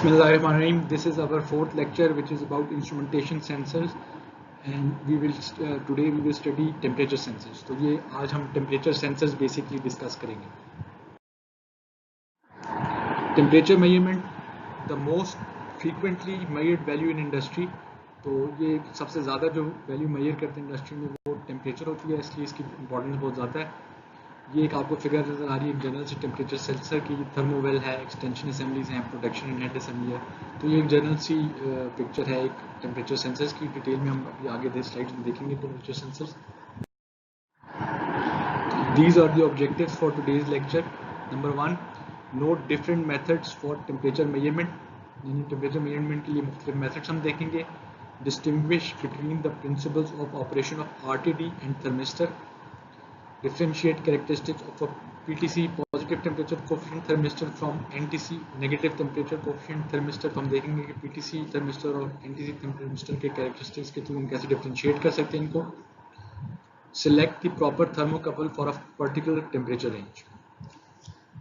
Bismillahirrahmanirrahim. This is our fourth lecture, which is about instrumentation sensors, and we will today we will study temperature sensors. तो ये आज हम temperature sensors basically discuss करेंगे. Temperature measurement, the most frequently measured value in industry. तो ये सबसे ज़्यादा जो वैल्यू मेजर करते हैं इंडस्ट्री में वो टेम्परेचर होती है, इसलिए इसकी इंपॉर्टेंस बहुत ज़्यादा है. ये एक आपको फिगर नजर आ रही है जनरल से टेम्परेचर सेंसर की. थर्मोवेल है, एक्सटेंशन असेंबलीज हैं, प्रोडक्शन एंड हेड असेंबली है. तो ये एक जनरल सी पिक्चर है एक टेम्परेचर सेंसर्स की. डिटेल में हम अभी आगे दे स्लाइड्स में देखेंगे temperature sensors. These are the objectives for today's lecture. Number 1, note different methods for temperature measurement. यानी टेम्परेचर मेजरमेंट के लिए मुख्तलिफ मेथड्स हम देखेंगे. Distinguish between the principles of operation of RTD and thermistor. Differentiate characteristics of a PTC positive temperature coefficient thermistor from NTC negative temperature coefficient thermistor. तो हम देखेंगे कि PTC thermistor और NTC thermistor के characteristics के through हम कैसे differentiate कर सकते हैं इनको. Select the proper thermocouple for a particular temperature range.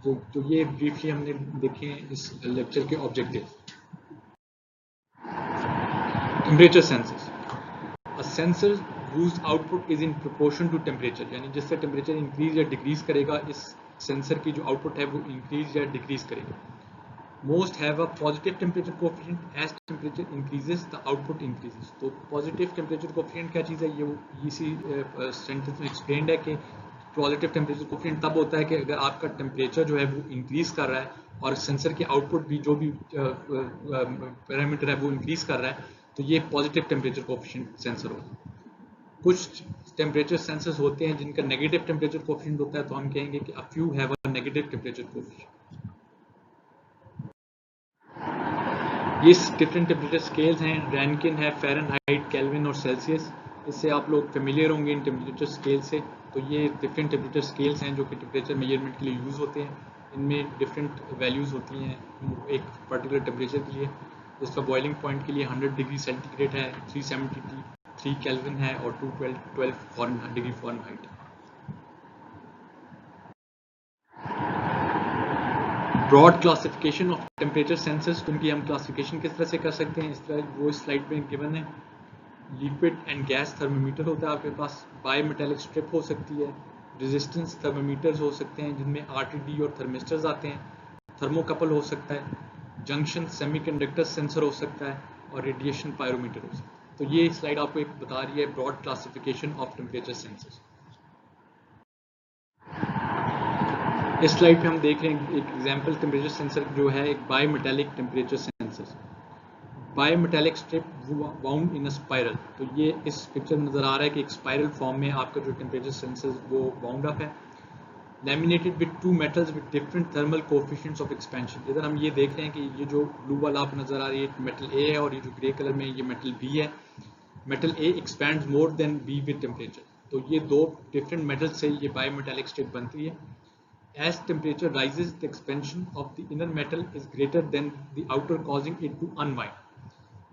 तो ये briefly हमने देखे हैं इस lecture के objectives. Temperature sensors. A sensor whose output is in proportion to temperature. यानी जिससे टेम्परेचर इंक्रीज या डिक्रीज करेगा, इस सेंसर की जो आउटपुट है वो इंक्रीज या डिक्रीज करेगा. Most have a positive temperature coefficient. As temperature increases the output increases. तो पॉजिटिव टेम्परेचर कोएफिशिएंट क्या चीज़ है, ये इसी सेंटेंस में एक्सप्लेन्ड है कि पॉजिटिव टेम्परेचर कोएफिशिएंट तब होता है कि अगर आपका टेम्परेचर जो है वो इंक्रीज कर रहा है और सेंसर की आउटपुट भी जो भी पैरामीटर है वो इंक्रीज कर रहा है, तो ये पॉजिटिव टेम्परेचर कोएफिशिएंट सेंसर होगा. कुछ टेम्परेचर सेंसर्स होते हैं जिनका नेगेटिव टेम्परेचर कोएफिशिएंट होता है, तो हम कहेंगे कि a few have a negative temperature coefficient. ये डिफरेंट टेम्परेचर स्केल्स हैं. रैंकिन है, फ़ारेनहाइट, केल्विन और सेल्सियस. इससे आप लोग फेमिलियर होंगे इन टेम्परेचर स्केल से. तो ये डिफरेंट टेम्परेचर स्केल्स हैं जो कि टेम्परेचर मेजरमेंट के लिए यूज़ होते हैं. इनमें डिफरेंट वैल्यूज़ होती हैं एक पर्टिकुलर टेम्परेचर के लिए. इसका बॉइलिंग पॉइंट के लिए 100 डिग्री सेंटीग्रेड है, 373 केल्विन है और 212 degree Fahrenheit. Broad classification of temperature sensors. तो उनकी हम क्लासिफिकेशन किस तरह से कर सकते हैं, इस तरह वो इस स्लाइड में गिवन है. लिक्विड एंड गैस थर्मोमीटर होता है आपके पास. बाई मेटेलिक स्ट्रिप हो सकती है. रेजिस्टेंस थर्मोमीटर्स हो सकते हैं जिनमें RTD और थर्मिस्टर्स आते हैं. थर्मोकपल हो सकता है. जंक्शन सेमीकंडक्टर सेंसर हो सकता है और रेडिएशन पायरोमीटर हो सकता है. तो ये स्लाइड आपको एक बता रही है broad classification of temperature sensors. इस स्लाइड पे हम देख रहे हैं एक एग्जांपल टेम्परेचर सेंसर जो है एक by metallic temperature sensor. By metallic strip wound in a spiral. तो ये इस पिक्चर में नजर आ रहा है कि एक स्पाइरल फॉर्म में आपका जो टेम्परेचर सेंसर वो वाउंड अप है. Laminated with two metals with different thermal coefficients of expansion. इधर हम ये देख रहे हैं कि ये जो ब्लू वाला आप नजर आ रही है मेटल A है और ये जो ग्रे कलर में ये मेटल B है. Metal A expands more than B with temperature. तो ये दो डिफरेंट मेटल से ये बाई मेटेलिक स्ट्रिप बनती है. As temperature rises, the expansion of the inner metal is greater than the outer, causing it to unwind.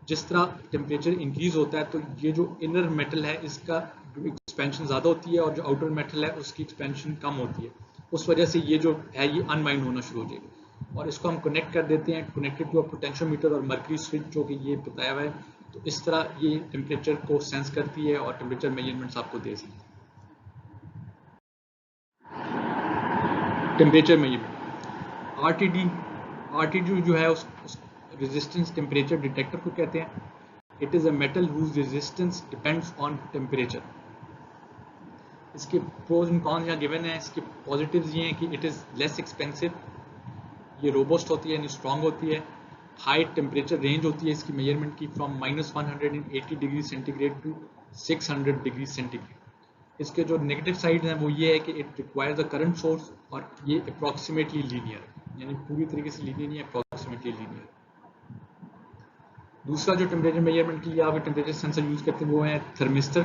जिस तरह temperature increase होता है तो ये जो इनर मेटल है इसका एक्सपेंशन ज़्यादा होती है और जो आउटर मेटल है उसकी एक्सपेंशन कम होती है. उस वजह से ये जो है ये अनवाइंड होना शुरू हो जाएगा और इसको हम कनेक्ट कर देते हैं कनेक्टेड टू अ पोटेंशियोमीटर और मर्क्यूरी स्विच जो कि ये बताया हुआ है. तो इस तरह ये टेम्परेचर को सेंस करती है और टेम्परेचर मेजरमेंट्स आपको दे सकती है. Temperature measurement. RTD जो है उस रेजिस्टेंस टेम्परेचर डिटेक्टर को कहते हैं. It is a metal whose resistance depends on temperature. इसके प्रोज एंड कॉन्स यहाँ गिवन है. इसके पॉजिटिव्स ये हैं कि इट इज़ लेस एक्सपेंसिव, ये रोबस्ट होती है यानी स्ट्रॉन्ग होती है. हाई टेम्परेचर रेंज होती है इसकी मेजरमेंट की from -180 degree centigrade to 600 degree centigrade. इसके जो नेगेटिव साइड हैं वो ये है कि it requires a current source और ये अप्रॉक्सीमेटली लीनियर यानी पूरी तरीके से लीनियर नहीं, अप्रॉक्सीमेटली लीनियर. दूसरा जो टेम्परेचर मेजरमेंट के लिए आप टेम्परेचर सेंसर यूज करते हैं वो है थर्मिस्टर.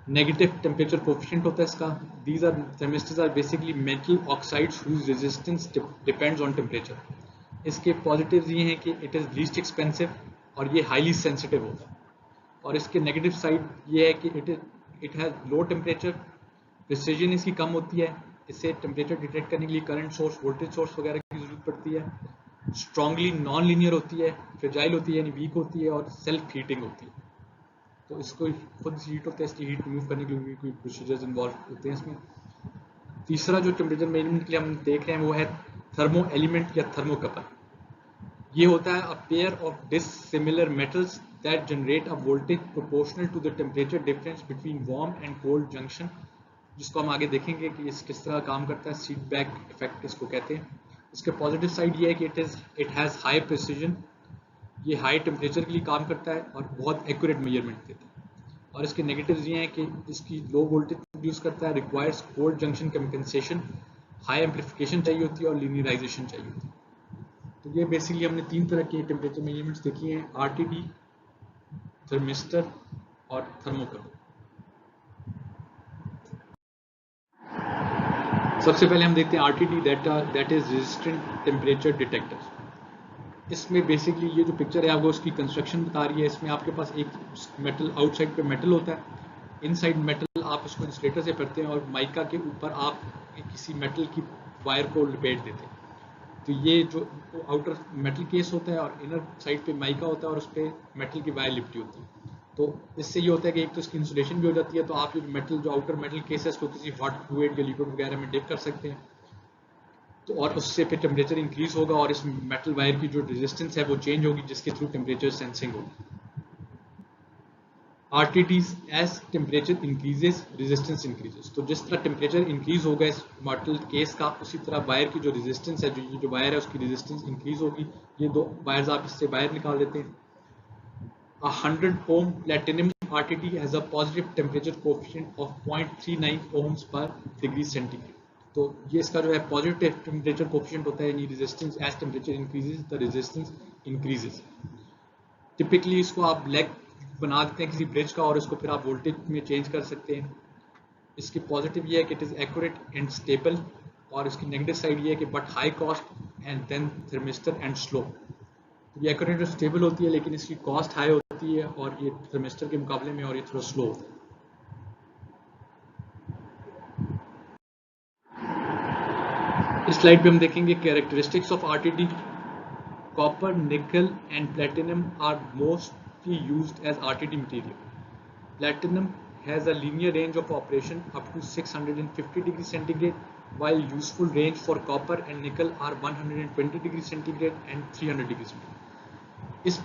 नेगेटिव टेम्परेचर कोएफिशिएंट होता है इसका. These are thermistors are basically metal oxides whose resistance depends on temperature. इसके पॉजिटिव्स ये हैं कि इट इज़ लीस्ट एक्सपेंसिव और ये हाईली सेंसिटिव होता है. और इसके नेगेटिव साइड ये है कि it has low temperature, precision इसकी कम होती है. इससे टेम्परेचर डिटेक्ट करने के लिए करंट सोर्स, वोल्टेज सोर्स वगैरह की जरूरत पड़ती है. स्ट्रांगली नॉन लीनियर होती है, फ्रेजाइल होती है यानी वीक होती है, और सेल्फ हीटिंग होती है। तो इसको खुद हीट होता है, इसकी हीट रिमूव करने के लिए कोई प्रोसीजर्स इन्वॉल्व होते हैं इसमें। तीसरा जो टेम्परेचर मेजरमेंट के लिए हम देख रहे हैं वो है थर्मो एलिमेंट या थर्मोकपल। ये होता है a pair of dissimilar metals that generate a voltage proportional to the temperature difference between warm and cold junction, जिसको हम आगे देखेंगे कि इस किस तरह काम करता है। सीट बैक इफेक्ट इसको कहते हैं। इसके पॉजिटिव साइड ये है कि इट हैज़ हाई प्रिसीजन, ये हाई टेम्परेचर के लिए काम करता है और बहुत एक्यूरेट मेजरमेंट देता है। और इसके नेगेटिव्स ये हैं कि इसकी लो वोल्टेज प्रोड्यूस करता है, requires cold junction compensation, high amplification चाहिए होती है और लीनियराइजेशन चाहिए होती है। तो ये बेसिकली हमने तीन तरह के टेम्परेचर मेजरमेंट्स देखी हैं, आरटीडी, थर्मिस्टर और थर्मोकपल। सबसे पहले हम देखते हैं RTD, that is resistant temperature detector. इसमें बेसिकली ये जो पिक्चर है आपको उसकी कंस्ट्रक्शन बता रही है। इसमें आपके पास एक मेटल आउटसाइड पे मेटल होता है, इनसाइड मेटल आप उसको इंसुलेटर से भरते हैं और माइका के ऊपर आप किसी मेटल की वायर को लपेट देते हैं। तो ये जो आउटर मेटल केस होता है और इनर साइड पे माइका होता है और उस पर मेटल की वायर लिपटी होती है। तो इससे ये होता है कि एक तो इसकी इंसुलेशन भी हो जाती है, तो आप ये मेटल जो आउटर मेटल केस है इसको किसी हॉट फ्लूइड या लिक्विड वगैरह में डिप कर सकते हैं। तो और उससे फिर टेम्परेचर इंक्रीज होगा और इस मेटल वायर की जो रेजिस्टेंस है वो चेंज होगी, जिसके थ्रू टेम्परेचर सेंसिंग होगी। RTDs as temperature increases resistance increases। तो जिस तरह टेम्परेचर इंक्रीज होगा इस मेटल केस का, उसी तरह वायर की जो रेजिस्टेंस है, जो वायर है उसकी रेजिस्टेंस इंक्रीज होगी। ये दो वायर्स आप इससे वायर निकाल देते हैं। 100 ohm platinum RTD has a positive temperature coefficient of 0.39 ohms per degree centigrade। तो ये इसका जो है पॉजिटिव टेम्परेचर कोफिशिएंट होता है, यानी resistance as temperature increases the resistance increases. Typically इसको आप ब्लैक बना देते हैं किसी ब्रिज का और इसको फिर आप वोल्टेज में चेंज कर सकते हैं। इसकी पॉजिटिव ये है कि it is accurate and stable, और इसकी नेगेटिव साइड ये है कि but high cost and then thermistor and slow. ये एक्यूरेट और स्टेबल होती है लेकिन इसकी कॉस्ट हाई होती है और ये थर्मिस्टर के मुकाबले में, और ये थोड़ा स्लो होता है। इस स्लाइड पे हम देखेंगे characteristics of RTD. Copper, nickel and platinum are mostly used as RTD material. Platinum has a linear range of operation up to 650 degree centigrade, while useful range for copper and nickel are 120 degree centigrade and 300 degree centigrade। इस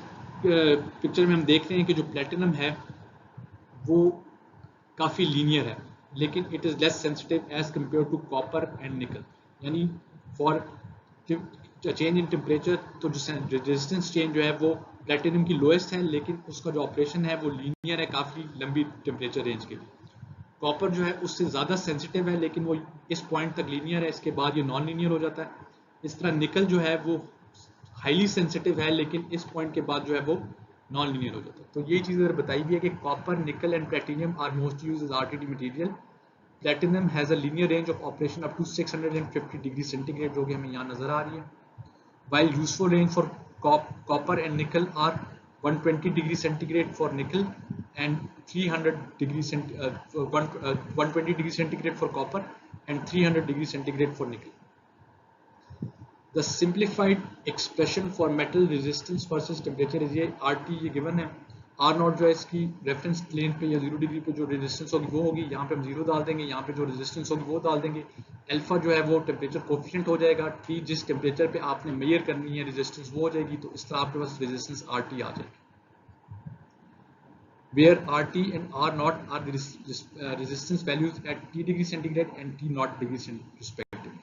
picture में हम देख रहे हैं कि जो platinum है वो काफ़ी लीनियर है, लेकिन it is less sensitive as compare to copper and nickel. यानी फॉर चेंज इन टेम्परेचर, तो जो रेजिस्टेंस चेंज जो है वो प्लेटिनम की लोएस्ट है, लेकिन उसका जो ऑपरेशन है वो लीनियर है काफ़ी लंबी टेम्परेचर रेंज के लिए। कॉपर जो है उससे ज़्यादा सेंसिटिव है, लेकिन वो इस पॉइंट तक लीनियर है, इसके बाद ये नॉन लीनियर हो जाता है। इस तरह निकल जो है वो हाईली सेंसिटिव है, लेकिन इस पॉइंट के बाद जो है वो नॉन लीनियर हो जाता है। तो ये चीज़ अगर बताई भी है कि copper, nickel and platinum are most use as RTD material. Platinum has a linear range of operation up to 650 degree centigrade, जो कि हमें यहाँ नजर आ रही है। while useful range for copper and nickel are 120 degree centigrade for nickel and 300 degree 120 degree centigrade for copper and 300 degree centigrade for nickel। The simplified expression for metal resistance versus temperature is ये RT ये given है। R0 जो है इसकी reference plane पे या 0 degree पे जो रेजिस्टेंस होगी वो होगी, यहाँ पे हम 0 डाल देंगे, यहाँ पे जो रेजिस्टेंस होगी वो डाल देंगे। अल्फा जो है वो टेम्परेचर कोफिशिएंट हो जाएगा, T जिस टेम्परेचर पे आपने मेजर करनी है रेजिस्टेंस वो हो जाएगी। तो इस तरह आपके पास रेजिस्टेंस RT आ जाएगी। Where RT and R0 are the resistance values at T degree centigrade and T0 degree centigrade respectively।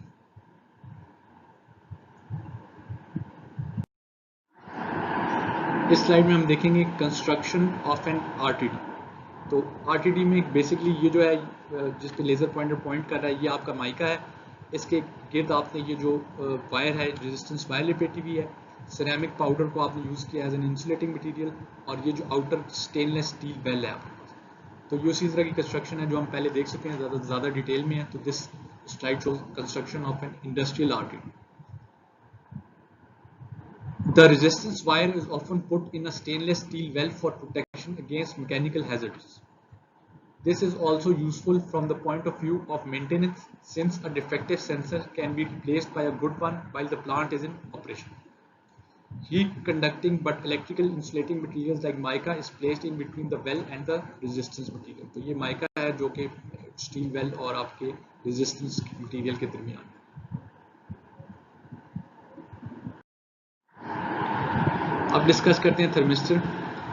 इस स्लाइड में हम देखेंगे कंस्ट्रक्शन ऑफ एन आरटीडी। तो आरटीडी में बेसिकली ये जो है जिस पे लेज़र पॉइंटर पॉइंट कर रहा है ये आपका माइका है। इसके गिर्द आपने ये जो वायर है रेजिस्टेंस वायर लिपेटी हुई है। सिरेमिक पाउडर को आपने यूज़ किया एज एन इंसुलेटिंग मटेरियल, और ये जो आउटर स्टेनलेस स्टील बेल है आपके पास। तो ये उसी तरह की कंस्ट्रक्शन है जो हम पहले देख चुके हैं, ज़्यादा डिटेल में है। तो this slide shows construction of an industrial RTD. The resistance wire is often put in a stainless steel well for protection against mechanical hazards. This is also useful from the point of view of maintenance, since a defective sensor can be replaced by a good one while the plant is in operation। Heat conducting but electrical insulating materials like mica is placed in between the well and the resistance material. तो ये mica है जो कि steel well और आपके resistance material के दरमियान। अब डिस्कस करते हैं थर्मिस्टर।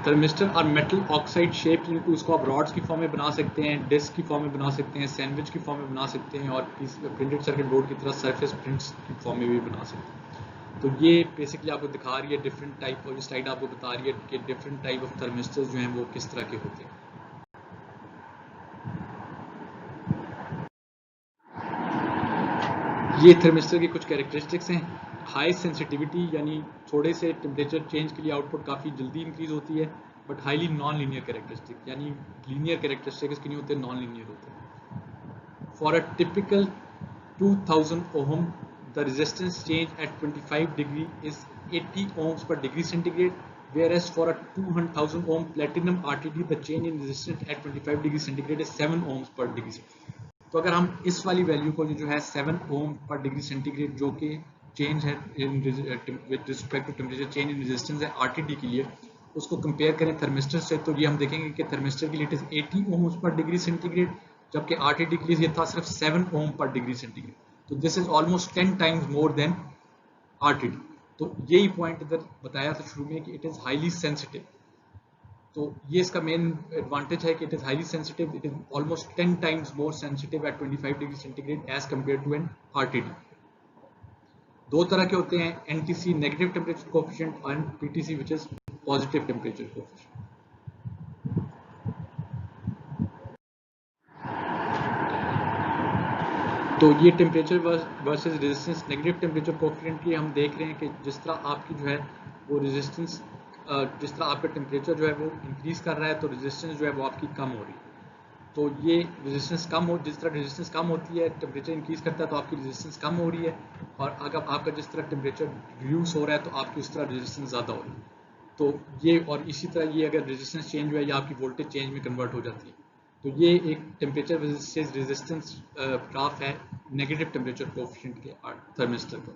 थर्मिस्टर और मेटल ऑक्साइड शेप इनको उसको आप रॉड्स की फॉर्म में बना सकते हैं, डिस्क की फॉर्म में बना सकते हैं, सैंडविच की फॉर्म में बना सकते हैं और प्रिंटेड सर्किट बोर्ड की तरह सरफेस प्रिंट्स की फॉर्म में भी बना सकते हैं। तो ये बेसिकली आपको दिखा रही है डिफरेंट टाइप, और ये स्लाइड आपको बता रही है कि डिफरेंट टाइप ऑफ थर्मिस्टर्स जो हैं वो किस तरह के होते हैं। ये थर्मिस्टर की कुछ कैरेक्टरिस्टिक्स हैं। हाई सेंसिटिविटी, यानी थोड़े से टेम्परेचर चेंज के लिए आउटपुट काफ़ी जल्दी इंक्रीज होती है, but highly non linear characteristic, यानी लीनियर कैरेक्टरिस्टिक्स के नहीं होते, नॉन लीनियर होते हैं। For a typical 2000 ohm, the resistance change at 25 degree is 80 ohms per degree centigrade, whereas for a 200,000 ohm platinum RTD, the change in resistance at 25 degree centigrade is 7 ohms per degree centigrade. तो अगर हम इस वाली value को जो है 7 ohm per degree centigrade जो कि चेंज है with respect to temperature change in resistance है RTD के लिए, उसको कंपेयर करें थर्मिस्टर से, तो ये हम देखेंगे कि थर्मिस्टर के लिए it is 80 ohms per degree centigrade, जबकि RTD के लिए ये था सिर्फ 7 ohm per degree centigrade। तो this is almost 10 times more than RTD। तो यही पॉइंट इधर बताया था शुरू में कि इट इज हाईली सेंसिटिव। तो ये इसका मेन एडवांटेज है कि it is highly sensitive, it is almost 10 times more sensitive at 25 degree centigrade as compare to an RTD। दो तरह के होते हैं, NTC नेगेटिव टेम्परेचर कोएफिशिएंट और PTC which is positive temperature coefficient. तो ये temperature versus resistance negative temperature coefficient की हम देख रहे हैं कि जिस तरह आपकी जो है वो रेजिस्टेंस, जिस तरह आपका टेम्परेचर जो है वो इंक्रीज कर रहा है तो रेजिस्टेंस जो है वो आपकी कम हो रही है। तो ये रेजिस्टेंस कम हो, जिस तरह रेजिस्टेंस कम होती है टेम्परेचर इंक्रीज करता है तो आपकी रेजिस्टेंस कम हो रही है, और अगर आपका जिस तरह टेम्परेचर रिड्यूस हो रहा है तो आपकी उस तरह रेजिस्टेंस ज़्यादा हो रही है। तो ये, और इसी तरह ये अगर रेजिस्टेंस चेंज हुआ है या आपकी वोल्टेज चेंज में कन्वर्ट हो जाती है। तो ये एक टेम्परेचर वर्सेस रेजिस्टेंस ग्राफ है नेगेटिव टेम्परेचर कोएफिशिएंट के थर्मिस्टर का।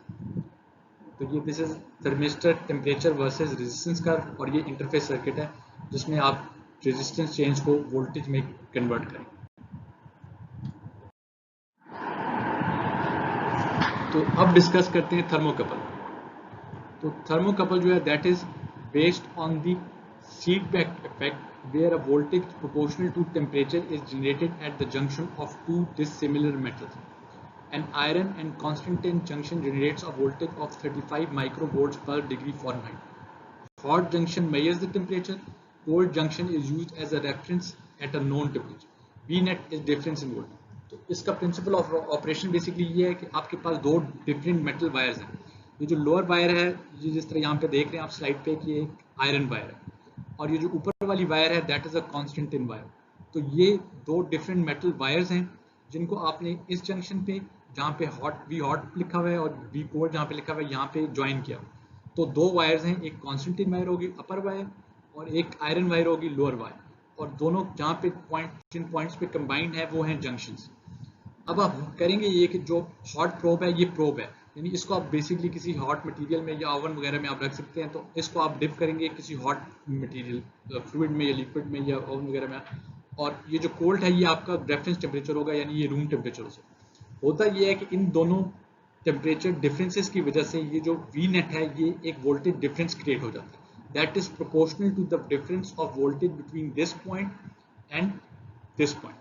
तो ये this is thermistor temperature versus resistance curve, और ये इंटरफेस सर्किट है जिसमें आप रेजिस्टेंस चेंज को वोल्टेज में कन्वर्ट करें। तो अब डिस्कस करते हैं थर्मोकपल। तो थर्मोकपल जो है that is based on the feedback effect, where a voltage proportional to temperature is generated at the junction of two dissimilar metals. An iron and constant junction generates a voltage of 35 microvolts per degree Fahrenheit. Hot junction measures the temperature. Cold junction is used as a reference at a known temperature. V net is difference in voltage. तो इसका principle of operation basically ये है कि आपके पास दो different metal wires हैं। ये जो लोअर वायर है, ये जिस तरह यहाँ पे देख रहे हैं आप स्लाइड पे कि एक आयरन वायर है, और ये जो ऊपर वाली वायर है that is a Constantine wire. तो ये दो डिफरेंट मेटल वायर्स हैं जिनको आपने इस जंक्शन पे, जहाँ पे हॉट वी हॉट लिखा हुआ है और वी कोल्ड जहाँ पे लिखा हुआ है, यहाँ पे ज्वाइन किया। तो दो वायर्स हैं, एक कांस्टेंटिन वायर होगी अपर वायर और एक आयरन वायर होगी लोअर वायर, और दोनों जहाँ पे जिन पॉइंट्स पे कंबाइंड है वो हैं जंक्शंस। अब आप करेंगे ये कि जो हॉट प्रोब है ये प्रोब है, यानी इसको आप बेसिकली किसी हॉट मटेरियल में या ओवन वगैरह में आप रख सकते हैं। तो इसको आप डिप करेंगे किसी हॉट मटेरियल फ्लूइड में या लिक्विड में या ओवन वगैरह में, और ये जो कोल्ड है ये आपका रेफरेंस टेम्परेचर होगा, यानी ये रूम टेम्परेचर से। होता ये है कि इन दोनों टेम्परेचर डिफरेंसेस की वजह से ये जो वी नेट है ये एक वोल्टेज डिफरेंस क्रिएट हो जाता है, that is proportional to the difference of voltage between this point and this point.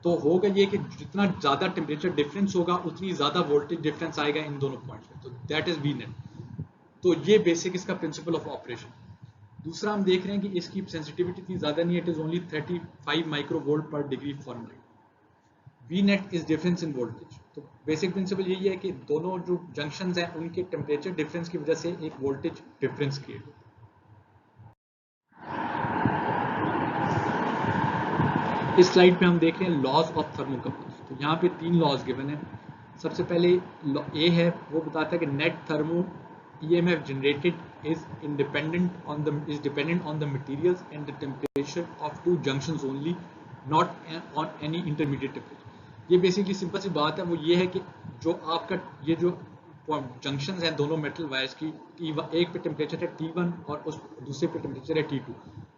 तो होगा ये कि जितना ज्यादा टेम्परेचर डिफरेंस होगा उतनी ज्यादा वोल्टेज डिफरेंस आएगा इन दोनों पॉइंट्स में, तो दैट इज वी नेट। तो ये बेसिक इसका प्रिंसिपल ऑफ ऑपरेशन। दूसरा हम देख रहे हैं कि इसकी सेंसिटिविटी इतनी ज्यादा नहीं है, it is only 35 microvolt per degree फॉर्मलाइट। V net is difference in voltage. तो बेसिक प्रिंसिपल यही है कि दोनों जो जंक्शंस हैं उनके टेम्परेचर डिफरेंस की वजह से एक वोल्टेज डिफरेंस क्रिएट होता है। इस स्लाइड पे हम देख रहे हैं लॉज ऑफ थर्मोकपल्स। तो यहाँ पे तीन लॉज गिवन है। सबसे पहले ए है, वो बताता है कि net thermo EMF generated is dependent on the materials and the temperature of two junctions only, not on any intermediate temperature. ये बेसिकली सिंपल सी बात है, वो ये है कि जो आपका ये जो जंक्शन हैं दोनों मेटल वायर्स की, एक पे टेम्परेचर है T1 और उस दूसरे पे टेम्परेचर है T2,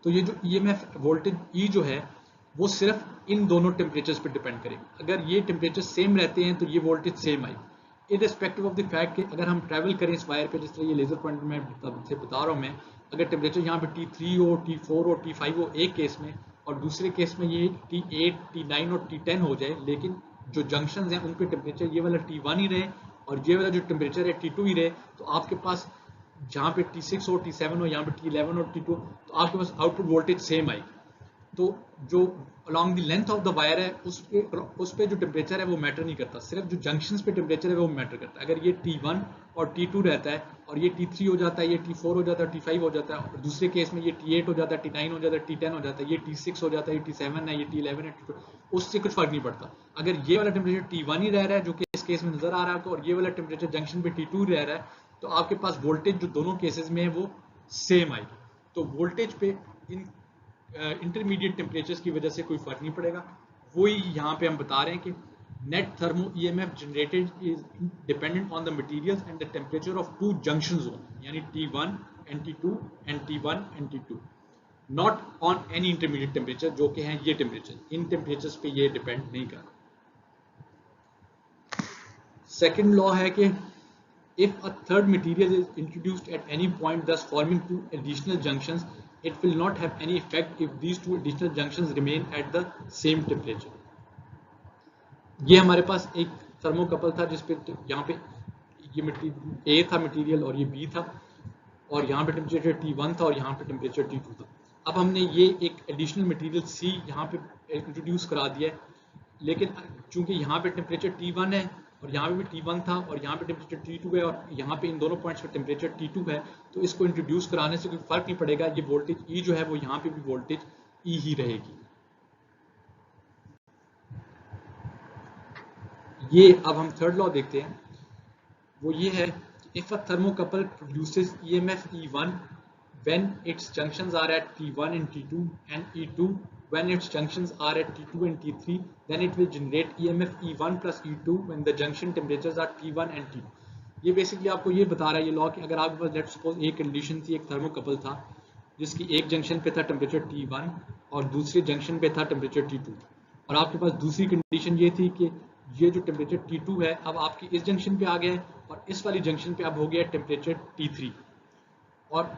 तो ये जो EMF वोल्टेज E जो है वो सिर्फ इन दोनों टेम्परेचर्स पे डिपेंड करेगी। अगर ये टेम्परेचर सेम रहते हैं तो ये वोल्टेज सेम आएगी, इररिस्पेक्टिव ऑफ द फैक्ट कि अगर हम ट्रैवल करें इस वायर पे, जिस तरह ये लेजर पॉइंट में से बता रहा हूँ मैं, अगर टेम्परेचर यहाँ पे T3 हो, T4 हो, T5 हो एक केस में, और दूसरे केस में ये T8, T9 और T10 हो जाए, लेकिन जो जंक्शन हैं उन पे टेम्परेचर ये वाला T1 ही रहे और ये वाला जो टेम्परेचर है T2 ही रहे, तो आपके पास जहाँ पे T6 हो, T7 हो, यहाँ पे T11 और T2, तो आपके पास आउटपुट वोल्टेज सेम आएगी। तो जो along the length of the wire है उस पे जो टेम्परेचर है वो मैटर नहीं करता, सिर्फ जो जंक्शंस पे टेम्परेचर है वो मैटर करता है। अगर ये T1 और T2 रहता है और ये T3 हो जाता है, ये T4 हो जाता है, T5 हो जाता है, और दूसरे केस में ये T8 हो जाता है, T9 हो जाता है, T10 हो जाता है, ये T6 हो जाता है, ये T7 है, ये T11 है, T2, उससे कुछ फर्क नहीं पड़ता। अगर ये वाला टेम्परेचर T1 ही रह रहा है जो कि इस केस में नजर आ रहा है आपको, और ये वाला टेम्परेचर जंक्शन पे T2 रह रहा है, तो आपके पास वोल्टेज जो दोनों केसेस में है वो सेम आएगी। तो वोल्टेज पे इन इंटरमीडिएट टेम्परेचर्स की वजह से कोई फर्क नहीं पड़ेगा। वही यहाँ पे हम बता रहे हैं कि net thermo EMF generated is dependent on the materials and the temperature of two junctions only, यानी T1 and T2 and T1 and T2, not on any intermediate temperature जो कि हैं ये टेम्परेचर, इन टेम्परेचर्स पे ये डिपेंड नहीं कर रहा। सेकेंड लॉ है कि if a third material is introduced at any point thus forming two additional junctions, it will not have any effect if these two additional junctions remain at the same temperature. ये हमारे पास एक thermocouple था जिसपे यहाँ पे ये A था material और ये B था, और यहाँ पे टेम्परेचर T1 था और यहाँ पे टेम्परेचर T2 था। अब हमने ये एक एडिशनल मटेरियल C यहाँ पे इंट्रोड्यूस करा दिया है, लेकिन चूंकि यहाँ पे टेम्परेचर T1 है और यहाँ पे भी T1 था और यहाँ पे टेम्परेचर T2 है और यहाँ पे इन दोनों पॉइंट्स पे टेम्परेचर T2 है, तो इसको इंट्रोड्यूस कराने से कोई फर्क नहीं पड़ेगा, ये वोल्टेज E जो है वो यहाँ पे भी वोल्टेज E ही रहेगी। ये अब हम थर्ड लॉ देखते हैं, वो ये है if a thermocouple produces EMF E1 when its junctions are at T1 and T2 and E2 when its junctions are at T2 and T3, then it will generate EMF E1 plus E2 when the junction temperatures are T1 and T2. ये basically आपको ये बता रहा है ये law कि अगर आपके पास लेट्स सपोज एक कंडीशन थी, एक थर्मोकपल था जिसकी एक जंक्शन पे था टेम्परेचर T1 और दूसरे जंक्शन पे था टेम्परेचर T2, और आपके पास दूसरी कंडीशन ये थी कि ये जो टेम्परेचर T2 है अब आपकी इस जंक्शन पे आ गया है और इस वाली जंक्शन पे अब हो गया टेम्परेचर T3, और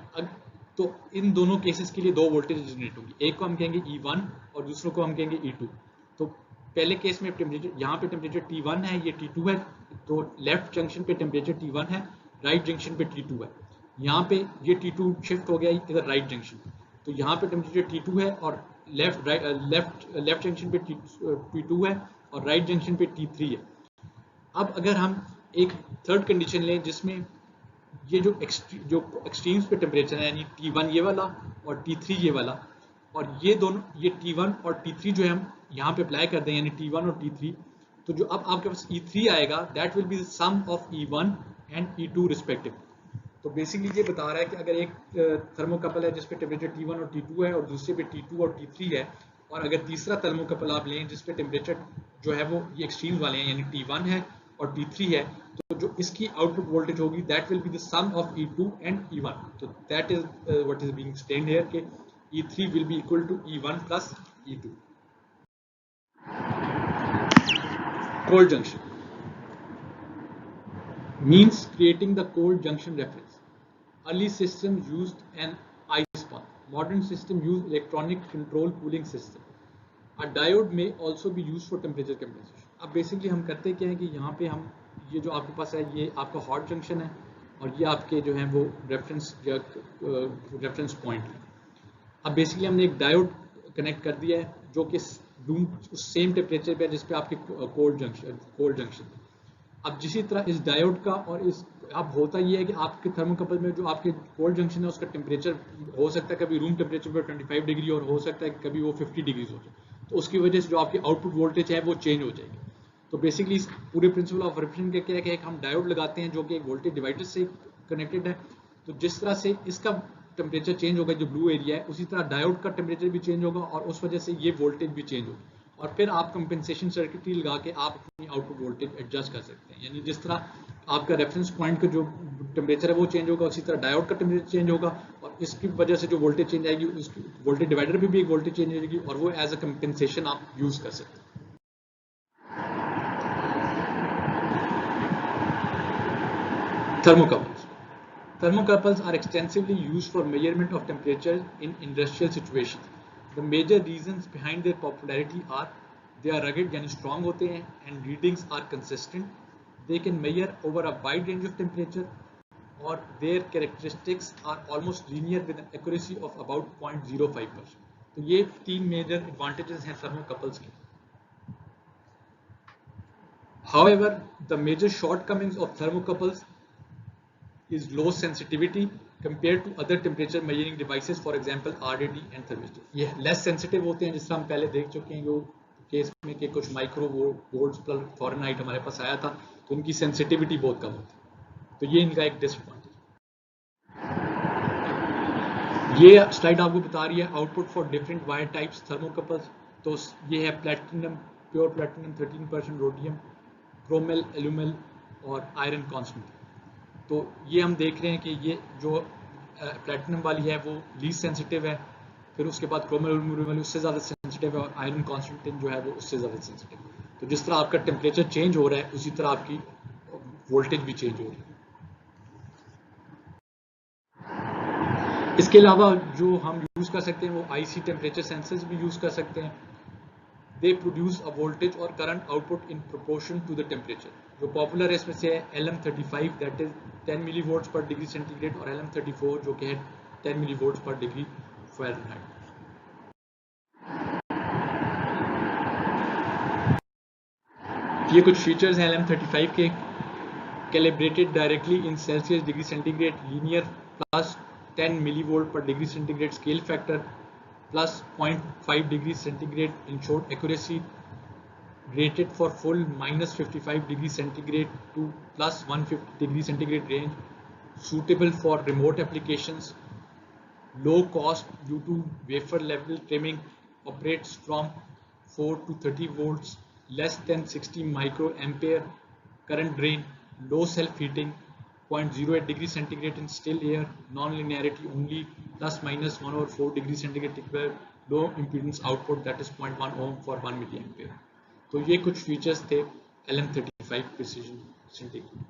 तो इन दोनों केसेस के लिए दो वोल्टेज जनरेट होगी, एक को हम कहेंगे E1 और दूसरों को हम कहेंगे E2। तो पहले केस में टेम्परेचर यहाँ पे टेम्परेचर T1 है, ये T2 है, तो लेफ्ट जंक्शन पे टेम्परेचर T1 है, राइट जंक्शन पे T2 है। यहाँ पे ये T2 शिफ्ट हो गया इधर राइट जंक्शन पे, तो यहाँ पे टेम्परेचर T2 है और लेफ्ट जंक्शन पे T2 है और राइट जंक्शन पे T3 है। अब अगर हम एक थर्ड कंडीशन लें जिसमें ये जो एक्सट्रीम्स पे टेम्परेचर है, यानी T1 ये वाला और T3 ये वाला, और ये दोनों ये T1 और T3 जो है हम यहाँ पे अप्लाई कर दें, यानी T1 और T3, तो जो अब आपके पास E3 आएगा that will be the sum of E1 and E2 respective. तो बेसिकली ये बता रहा है कि अगर एक थर्मोकपल है जिसपे टेम्परेचर T1 और T2 है और दूसरे पे T2 और T3 है, और अगर तीसरा थर्मोकपल आप लें जिसपे टेम्परेचर जो है वो ये एक्सट्रीम वाले हैं, यानी T1 है और T3 है, तो जो इसकी आउटपुट वोल्टेज होगी that will be the sum of E2 and E1। तो that is what is being stated here कि E3 will be equal to E1 plus E2। Cold junction means creating the cold junction reference. Early systems used an ice bath. Modern system use electronic control cooling system. A diode may also be used for temperature compensation. अब basically हम करते क्या है कि यहाँ पे हम ये जो आपके पास है ये आपका हॉट जंक्शन है और ये आपके जो है वो रेफरेंस पॉइंट है। अब बेसिकली हमने एक डायोड कनेक्ट कर दिया है जो कि रूम उस सेम टेम्परेचर पे है जिस पे आपके कोल्ड जंक्शन। अब जिसी तरह इस डायोड का और इस अब होता ये है कि आपके थर्मोकपल में जो आपके कोल्ड जंक्शन है उसका टेम्परेचर हो सकता है कभी रूम टेम्परेचर पर 25 डिग्री और हो सकता है कभी वो 50 डिग्री हो जाए, तो उसकी वजह से जो आपकी आउटपुट वोल्टेज है वो चेंज हो जाएगी। तो बेसिकली इस पूरे प्रिंसिपल ऑफ रिफ्लेक्शन का क्या है कि हम डायोड लगाते हैं जो कि एक वोल्टेज डिवाइडर से कनेक्टेड है, तो जिस तरह से इसका टेम्परेचर चेंज होगा जो ब्लू एरिया है, उसी तरह डायोड का टेम्परेचर भी चेंज होगा और उस वजह से ये वोल्टेज भी चेंज होगी, और फिर आप कंपेंसेशन सर्किटरी लगा के आप अपनी आउटपुट वोल्टेज एडजस्ट कर सकते हैं। यानी जिस तरह आपका रेफरेंस पॉइंट का जो टेम्परेचर है वो चेंज होगा, उसी तरह डायोड का टेम्परेचर चेंज होगा, और इसकी वजह से जो वोल्टेज चेंज आएगी उसकी वोल्टेज डिवाइडर पे भी एक वोल्टेज चेंज आएगी, और वो एज अ कंपेंसेशन आप यूज कर सकते हैं। Thermocouples. Thermocouples are extensively used for measurement of temperature in industrial situations. The major reasons behind their popularity are they are rugged यानी strong होते हैं, and readings are consistent. They can measure over a wide range of temperature, or their characteristics are almost linear with an accuracy of about 0.05%. तो ये तीन major advantages हैं thermocouples के. However, the major shortcomings of thermocouples is low sensitivity compared to other temperature measuring devices, for example RDT and thermistor. ये less sensitive होते हैं, जिस तरह हम पहले देख चुके हैं जो केस में कि कुछ माइक्रो वोल्ट्स पर फॉरेनहाइट हमारे पास आया था, तो उनकी सेंसिटिविटी बहुत कम होती है, तो ये इनका एक डिसएडवांटेज। ये स्लाइड आपको बता रही है output for different wire types thermocouples. तो ये है platinum, pure platinum 13%, rhodium, क्रोमेल, alumel और आयरन कांस्टेंट। तो ये हम देख रहे हैं कि ये जो प्लेटिनम वाली है वो लीस्ट सेंसिटिव है, फिर उसके बाद क्रोमेल वाली उससे ज़्यादा सेंसिटिव है, और आयरन कांस्टेंट जो है वो उससे ज़्यादा सेंसिटिव है। तो जिस तरह आपका टेम्परेचर चेंज हो रहा है उसी तरह आपकी वोल्टेज भी चेंज हो रही है। इसके अलावा जो हम यूज़ कर सकते हैं वो IC टेम्परेचर सेंसर्स भी यूज़ कर सकते हैं। They produce a voltage or current output in proportion to the temperature. जो पॉपुलर है इसमें से है LM35 that is 10 millivolts per degree centigrade, और LM34 जो कि है 10 millivolts per degree Fahrenheit. ये कुछ फीचर्स हैं LM35 के। Calibrated directly in Celsius degree centigrade, linear plus 10 millivolt per degree centigrade scale factor, plus 0.5 degree centigrade in short accuracy, rated for full minus 55 degree centigrade to plus 150 degree centigrade range, suitable for remote applications, low cost due to wafer level trimming, operates from 4 to 30 volts, less than 60 microampere current drain, low self heating, 0.08 degree centigrade in still air, non-linearity only, plus minus 1/4 degree centigrade, low impedance output that is 0.1 ohm for 1 milliampere. तो ये कुछ features थे LM35 precision centigrade.